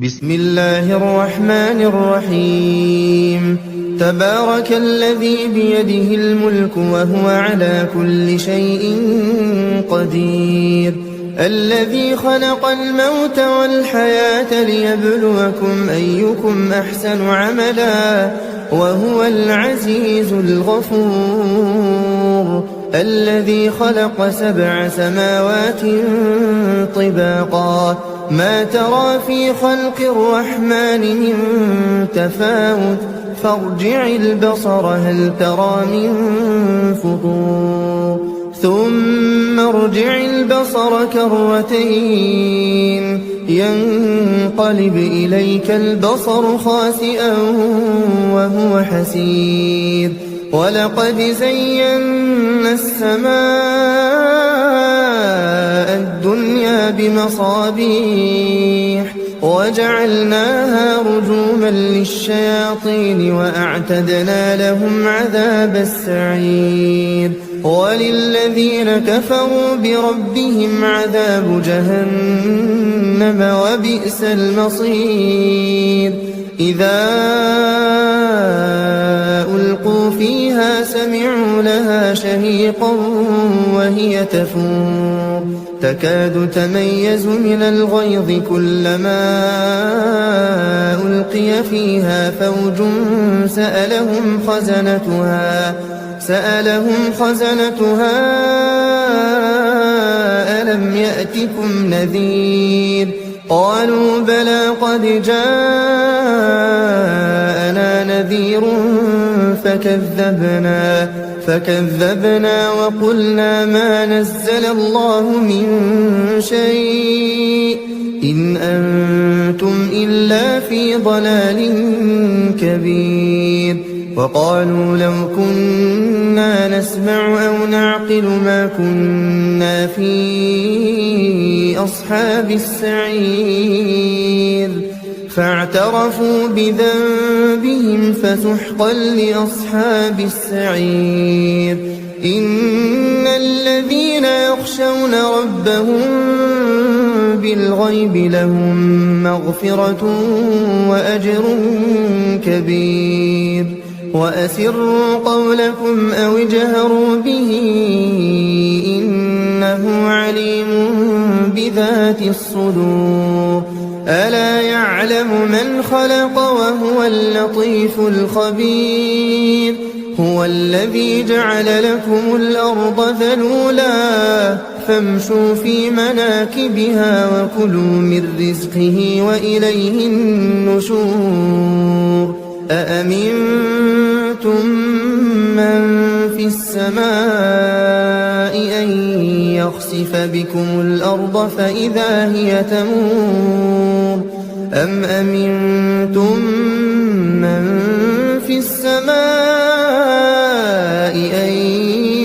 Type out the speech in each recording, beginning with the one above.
بسم الله الرحمن الرحيم تبارك الذي بيده الملك وهو على كل شيء قدير الذي خلق الموت والحياة ليبلوكم أيكم أحسن عملا وهو العزيز الغفور الذي خلق 7 سماوات طباقا ما ترى في خلق الرحمن من تفاوت فارجع البصر هل ترى من فطور ثم ارجع البصر كرتين ينقلب إليك البصر خاسئا وهو حسير ولقد زينا السماء الدنيا بمصابيح وجعلناها رجوما للشياطين وأعتدنا لهم عذاب السعير وللذين كفروا بربهم عذاب جهنم وبئس المصير إذا ألقوا فيها سمعوا لها شهيقا وهي تفور تكاد تميز من الغيظ كلما ألقي فيها فوج سألهم خزنتها ألم يأتكم نذير قالوا بلى قد جاءنا نذير فكذبنا وقلنا ما نزل الله من شيء إن أنتم إلا في ضلال كبير وقالوا لو كنا نسمع أو نعقل ما كنا في أصحاب السعير فاعترفوا بذنبهم فسحقا لأصحاب السعير إن الذين يخشون ربهم بالغيب لهم مغفرة وأجر كبير وأسروا قولكم أو اجهروا به إنه عليم بذات الصدور ألا يعلم من خلق وهو اللطيف الخبير هو الذي جعل لكم الأرض ذلولا فامشوا في مناكبها وكلوا من رزقه وإليه النشور أأمنتم من في السماء أن يخسف بكم الأرض فإذا هي تمور أم أمنتم من في السماء أن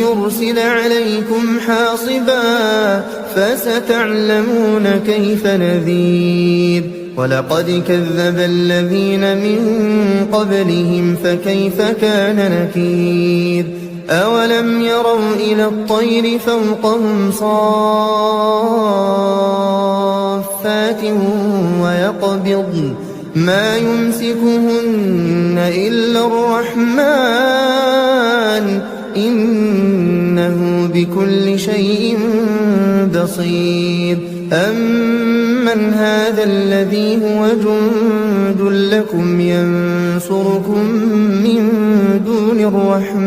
يرسل عليكم حاصبا فستعلمون كيف نذير ولقد كذب الذين من قبلهم فكيف كان نكير أولم يروا إلى الطير فوقهم صافات ويقبضن ما يمسكهن إلا الرحمن إنه بكل شيء بصير أمن هذا الذي هو جند لكم ينصركم من دون الرحمن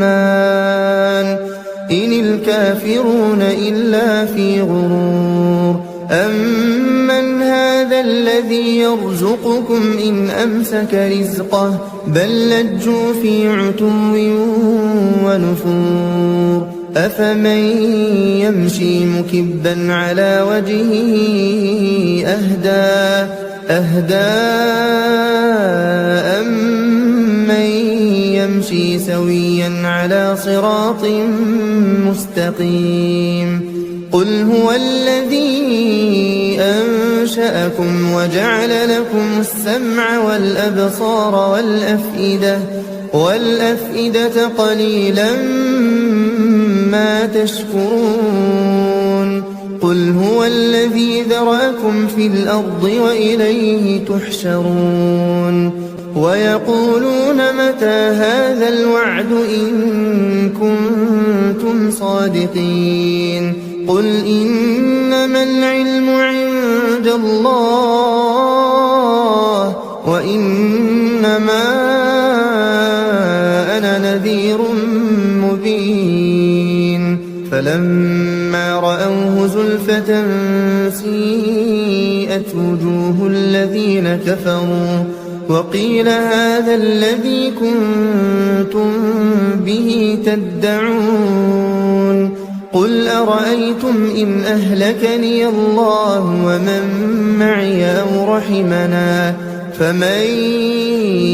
إن الكافرون إلا في غرور أمن هذا الذي يرزقكم إن أمسك رزقه بل لجوا في عتو ونفور أفمن يمشي مكبا على وجهه أهدى أمن يمشي سويا على صراط مستقيم قل هو الذي أنشأكم وجعل لكم السمع والأبصار والأفئدة قليلا ما تشكرون قل هو الذي ذرأكم في الأرض وإليه تحشرون ويقولون متى هذا الوعد إن كنتم صادقين قل إنما العلم عند الله وإنما أنا نذير مبين فلما رأوه زلفة سيئت وجوه الذين كفروا وقيل هذا الذي كنتم به تدعون قل أرأيتم إن أهلكني الله ومن معي أو رحمنا فمن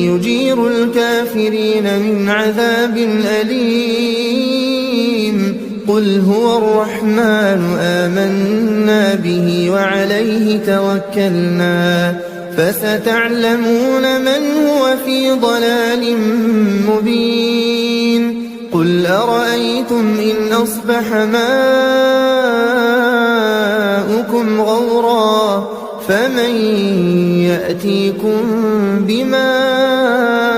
يجير الكافرين من عذاب أليم قل هو الرحمن آمنا به وعليه توكلنا فستعلمون من هو في ضلال مبين قل أرأيتم إن أصبح ماؤكم غورا فمن يأتيكم بماء